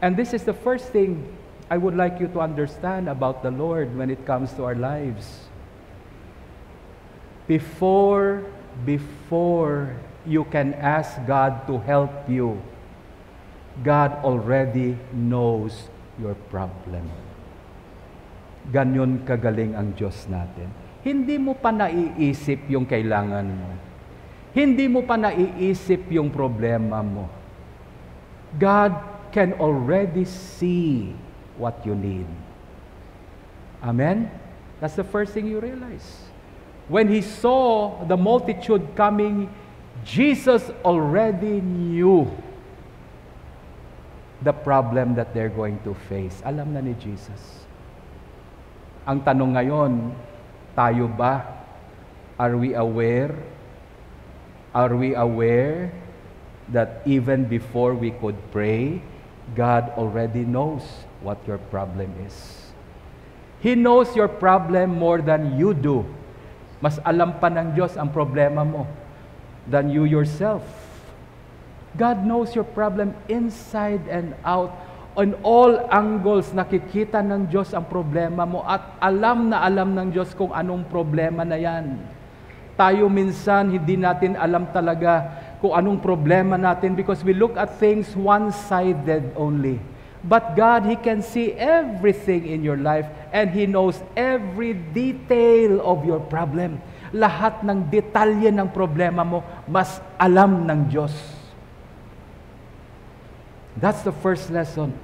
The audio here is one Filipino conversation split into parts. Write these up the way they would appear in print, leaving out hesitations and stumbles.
And this is the first thing I would like you to understand about the Lord when it comes to our lives. Before you can ask God to help you, God already knows your problem. Ganyan kagaling ang Diyos natin. Hindi mo pa naiisip yung kailangan mo. Hindi mo pa naiisip yung problema mo. God can already see what you need. Amen? That's the first thing you realize. When He saw the multitude coming, Jesus already knew the problem that they're going to face. Alam na ni Jesus. Ang tanong ngayon, tayo ba? Are we aware? Are we aware that even before we could pray, God already knows what your problem is? He knows your problem more than you do. Mas alam pa ng Diyos ang problema mo than you yourself. God knows your problem inside and out. On all angles, nakikita ng Diyos ang problema mo at alam na alam ng Diyos kung anong problema na yan. Tayo minsan, hindi natin alam talaga kung anong problema natin because we look at things one-sided only. But God, He can see everything in your life and He knows every detail of your problem. Lahat ng detalye ng problema mo, mas alam ng Diyos. That's the first lesson.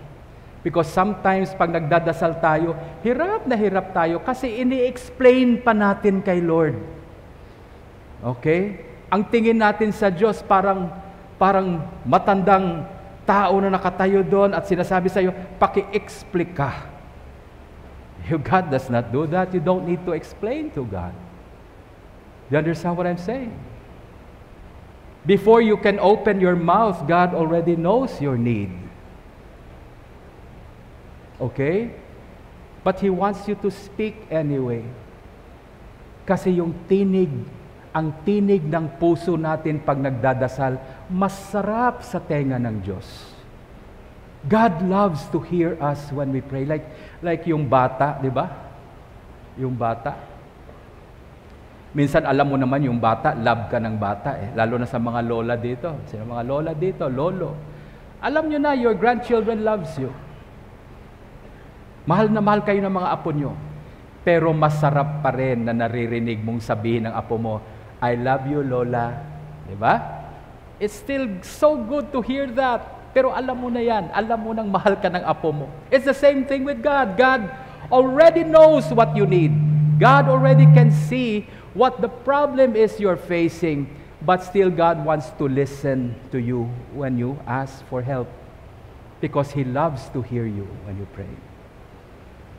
Because sometimes pag nagdadasal tayo, hirap na hirap tayo kasi ini-explain pa natin kay Lord. Okay? Ang tingin natin sa Diyos parang matandang tao na nakatayo doon at sinasabi sa iyo, paki-explain ka. God does not do that. You don't need to explain to God. Do you understand what I'm saying? Before you can open your mouth, God already knows your need. Okay? But He wants you to speak anyway. Kasi yung ang tinig ng puso natin pag nagdadasal, masarap sa tenga ng Diyos. God loves to hear us when we pray. Like yung bata, di ba? Yung bata. Minsan alam mo naman yung bata, love ka ng bata eh. Lalo na sa mga lola dito. Sa mga lola dito, lolo. Alam nyo na, your grandchildren loves you. Mahal na mahal kayo ng mga apo nyo. Pero masarap pa rin na naririnig mong sabihin ng apo mo, I love you, Lola. Diba? It's still so good to hear that. Pero alam mo na yan. Alam mo nang mahal ka ng apo mo. It's the same thing with God. God already knows what you need. God already can see what the problem is you're facing. But still God wants to listen to you when you ask for help. Because He loves to hear you when you pray.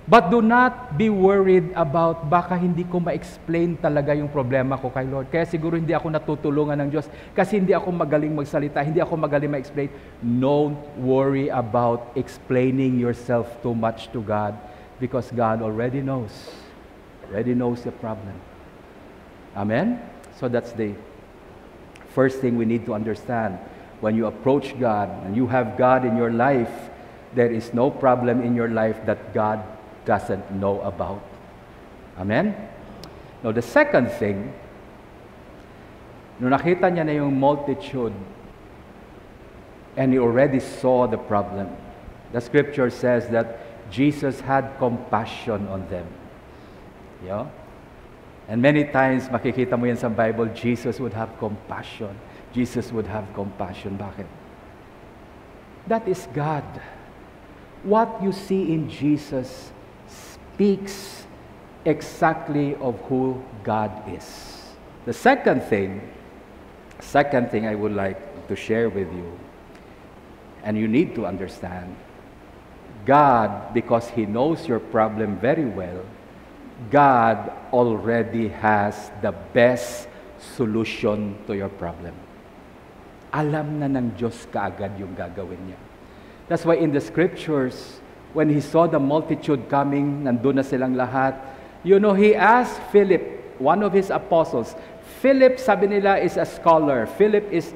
But do not be worried about baka hindi ko ma-explain talaga yung problema ko kay Lord. Kaya siguro hindi ako natutulungan ng Diyos kasi hindi ako magaling magsalita, hindi ako magaling ma-explain. Don't worry about explaining yourself too much to God because God already knows the problem. Amen? So that's the first thing we need to understand. When you approach God and you have God in your life, there is no problem in your life that God doesn't know about. Amen? Now, the second thing, nung nakita niya na yung multitude and He already saw the problem, the scripture says that Jesus had compassion on them. Yeah? And many times, makikita mo yan sa Bible, Jesus would have compassion. Jesus would have compassion. Bakit? That is God. What you see in Jesus speaks exactly of who God is. The second thing I would like to share with you, and you need to understand, God, because He knows your problem very well, God already has the best solution to your problem. Alam na ng Diyos kaagad yung gagawin niya. That's why in the scriptures, when He saw the multitude coming, nandun na silang lahat, you know, He asked Philip, one of His apostles. Philip, sabi nila, is a scholar. Philip is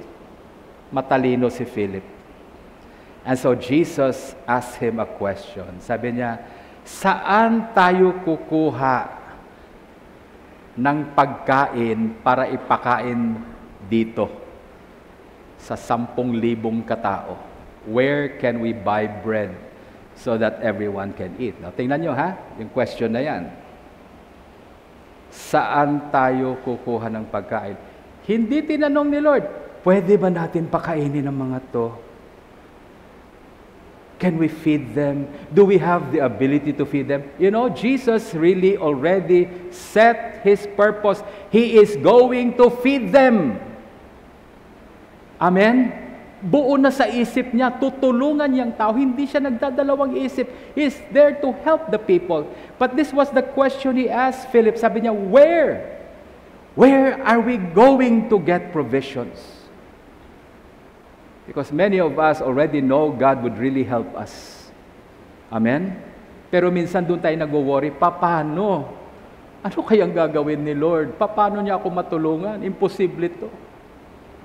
matalino si Philip. And so Jesus asked him a question. Sabi niya, saan tayo kukuha ng pagkain para ipakain dito sa 10,000 katao? Where can we buy bread so that everyone can eat? Now, tingnan nyo ha, yung question na yan. Saan tayo kukuha ng pagkain? Hindi tinanong ni Lord, pwede ba natin pakainin ang mga to? Can we feed them? Do we have the ability to feed them? You know, Jesus really already set His purpose. He is going to feed them. Amen? Buo na sa isip niya, tutulungan niyang tao. Hindi siya nagdadalawang isip. He's there to help the people. But this was the question He asked Philip. Sabi niya, where? Where are we going to get provisions? Because many of us already know God would really help us. Amen? Pero minsan doon tayo nag-worry, paano? Ano kayang gagawin ni Lord? Paano niya ako matulungan? Imposible to.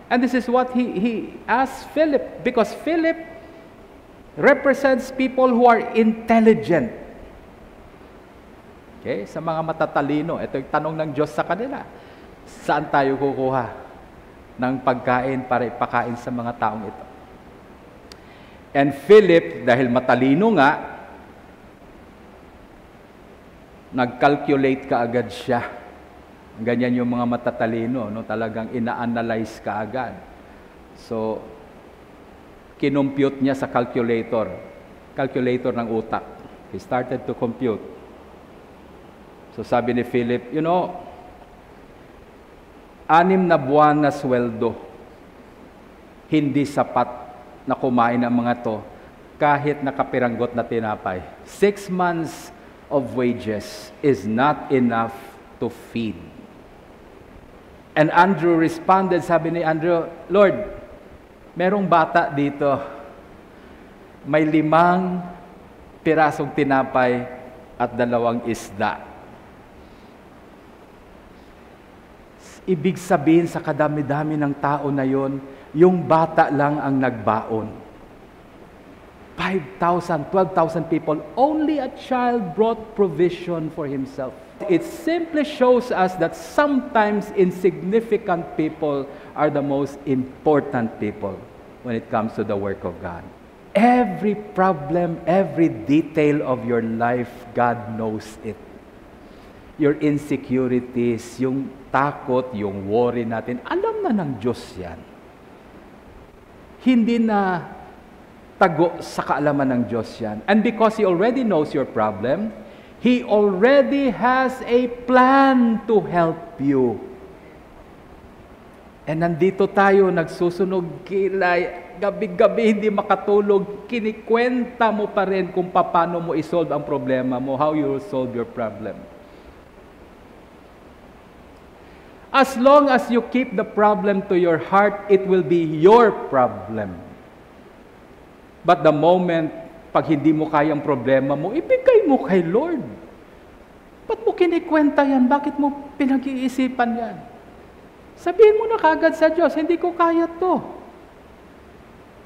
And this is what he asked Philip. Because Philip represents people who are intelligent. Okay? Sa mga matatalino. Ito yung tanong ng Diyos sa kanila. Saan tayo kukuha ng pagkain para ipakain sa mga taong ito? And Philip, dahil matalino nga, nag-calculate kaagad siya. Ganyan yung mga matatalino, no? Talagang ina-analyze kaagad. So, kinompute niya sa calculator ng utak. He started to compute. So sabi ni Philip, you know, 6 na buwan na sweldo, hindi sapat na kumain ang mga to kahit nakapiranggot na tinapay. 6 months of wages is not enough to feed. And Andrew responded, sabi ni Andrew, Lord, merong bata dito, may 5 pirasong tinapay at 2 isda. Ibig sabihin sa kadami-dami ng tao na yon, yung bata lang ang nagbaon. 5,000, 12,000 people, only a child brought provision for himself. It simply shows us that sometimes insignificant people are the most important people when it comes to the work of God. Every problem, every detail of your life, God knows it. Your insecurities, yung takot, yung worry natin, alam na ng Diyos yan. Hindi na tago sa kaalaman ng Diyos yan. And because He already knows your problem, He already has a plan to help you. And nandito tayo, nagsusunog kilay, gabi-gabi hindi makatulog, kinikwenta mo pa rin kung paano mo isolve ang problema mo, how you will solve your problem. As long as you keep the problem to your heart, it will be your problem. But the moment, pag hindi mo kayang problema mo, ibigay mo kay Lord. Ba't mo kinikwenta yan? Bakit mo pinag-iisipan yan? Sabihin mo na kagad sa Diyos, hindi ko kaya to.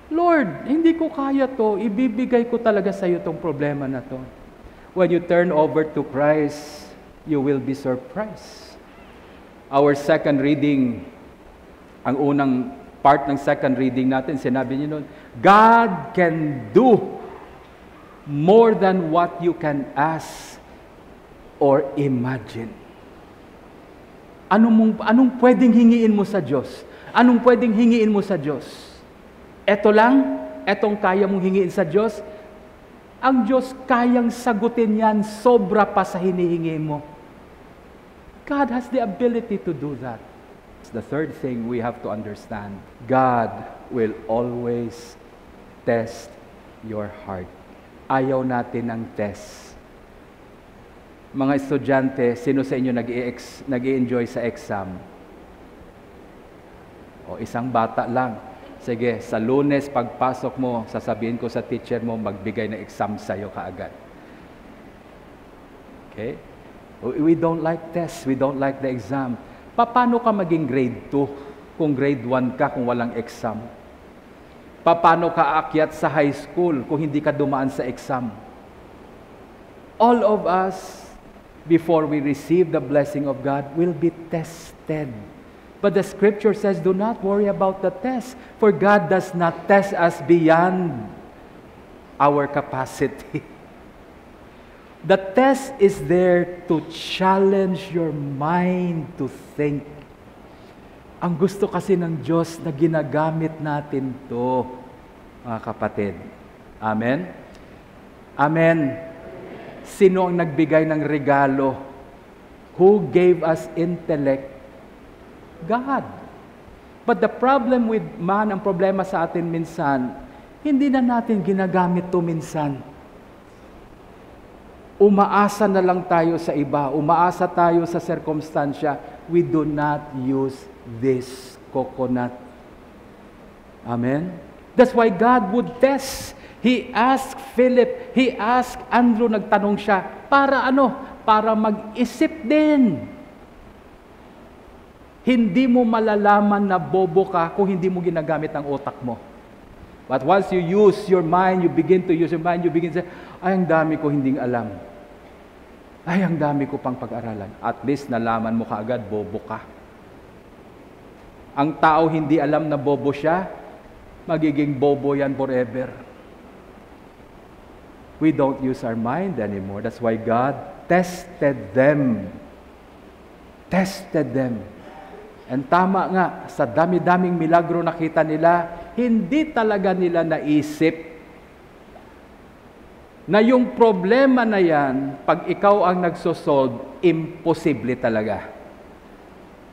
Lord, hindi ko kaya to. Ibibigay ko talaga sa iyo tong problema na to. When you turn over to Christ, you will be surprised. Our second reading, ang unang part ng second reading natin, sinabi niyo nun, God can do more than what you can ask or imagine. Anong pwedeng hingiin mo sa Diyos? Anong pwedeng hingiin mo sa Diyos? Eto lang, etong kaya mong hingiin sa Diyos. Ang Diyos kayang sagutin yan, sobra pa sa hinihingi mo. God has the ability to do that. It's the third thing we have to understand. God will always test your heart. Ayaw natin ng test. Mga estudyante, sino sa inyo nag-i-enjoy sa exam? O isang bata lang. Sige, sa Lunes, pagpasok mo, sasabihin ko sa teacher mo, magbigay ng exam sa'yo kaagad. Okay? We don't like tests. We don't like the exam. Paano ka maging grade 2 kung grade 1 ka kung walang exam? Paano ka aakyat sa high school kung hindi ka dumaan sa exam? All of us, before we receive the blessing of God, will be tested. But the scripture says, do not worry about the test, for God does not test us beyond our capacity. The test is there to challenge your mind to think. Ang gusto kasi ng Diyos na ginagamit natin to, mga kapatid. Amen? Amen. Sino ang nagbigay ng regalo? Who gave us intellect? God. But the problem with man, ang problema sa atin minsan, hindi na natin ginagamit to minsan. Umaasa na lang tayo sa iba. Umaasa tayo sa circumstansya. We do not use this coconut. Amen? That's why God would test. He asked Philip, he asked Andrew, nagtanong siya, para ano? Para mag-isip din. Hindi mo malalaman na bobo ka kung hindi mo ginagamit ang utak mo. But once you use your mind, you begin to use your mind, you begin to say, ay, ang dami ko hinding alam. Ay, ang dami ko pang pag-aralan. At least nalaman mo kaagad, bobo ka. Ang tao hindi alam na bobo siya, magiging bobo yan forever. We don't use our mind anymore. That's why God tested them. Tested them. And tama nga, sa dami-daming milagro nakita nila, hindi talaga nila naisip na yung problema na yan, pag ikaw ang nagsosolve, imposible talaga.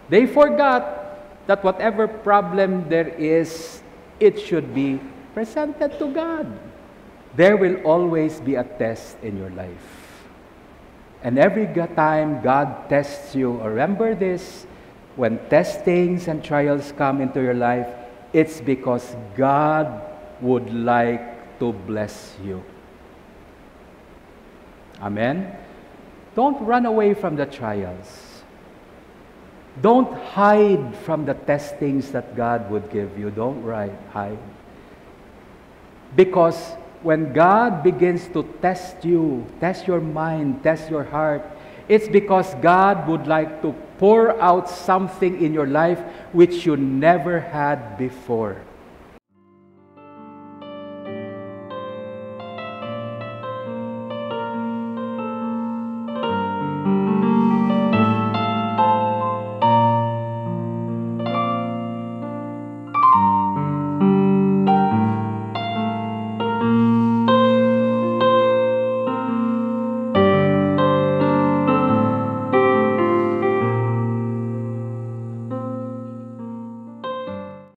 They forgot that whatever problem there is, it should be presented to God. There will always be a test in your life. And every time God tests you, remember this, when testings and trials come into your life, it's because God would like to bless you. Amen? Don't run away from the trials. Don't hide from the testings that God would give you. Don't hide. Because when God begins to test you, test your mind, test your heart, it's because God would like to pour out something in your life which you never had before.